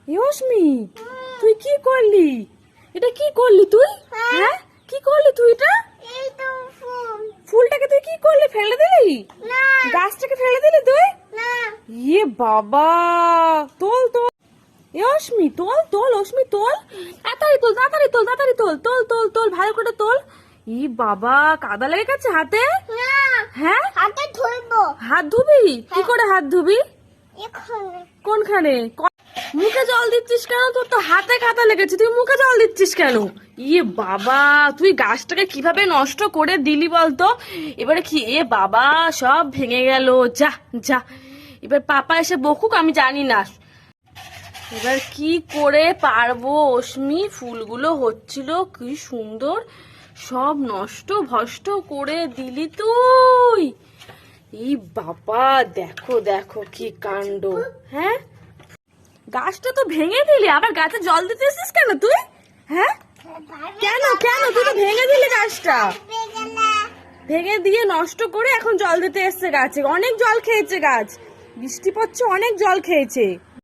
ইয়স্মি, তুই কি করলি? এটা কি করলি তুই? হ্যাঁ, কি করলি তুই এটা? এই তো ফুল। ফুলটাকে তুই কি করলি? ফেলে দিলি? না গাছটাকে ফেলে দিলি তুই? না, ইয়ে বাবা, তোল তোল ইয়স্মি, তোল তোল অস্মি, তোল তাড়াতাড়ি তোল, তাড়াতাড়ি তোল, তাড়াতাড়ি তোল, তোল তোল তোল, ভালো করে তোল। ই বাবা, কাদা লেগে গেছে হাতে। না হ্যাঁ, হাতে ধরবো। হাত ধুবি? কি করে হাত ধুবি? এখানে কোনখানে? মুখে জল দিচ্ছিস কেন? তোর তো হাতে কাদা লেগেছে, তুই মুখে জল দিচ্ছিস কেন? ইয়ে বাবা, তুই গাছটাকে কিভাবে নষ্ট করে দিলি বলতো? এবারে কি, এ বাবা, সব ভেঙে গেল। যা যা, এবার পাপা এসে বকুক, আমি জানি না। এবার কি করে পারবো অস্মি? ফুলগুলো হচ্ছিল কি সুন্দর, সব নষ্ট ভষ্ট করে দিলি তুই। এই বাবা, দেখো দেখো কি কাণ্ড। হ্যাঁ, গাছটা তো ভেঙে দিলি, আবার গাছে জল দিতে এসেছিস কেন তুই? হ্যাঁ, কেন কেন তুই তো ভেঙে দিলি গাছটা? ভেঙে দিয়ে নষ্ট করে এখন জল দিতে এসছে গাছে। অনেক জল খেয়েছে গাছ, বৃষ্টি পড়ছে, অনেক জল খেয়েছে।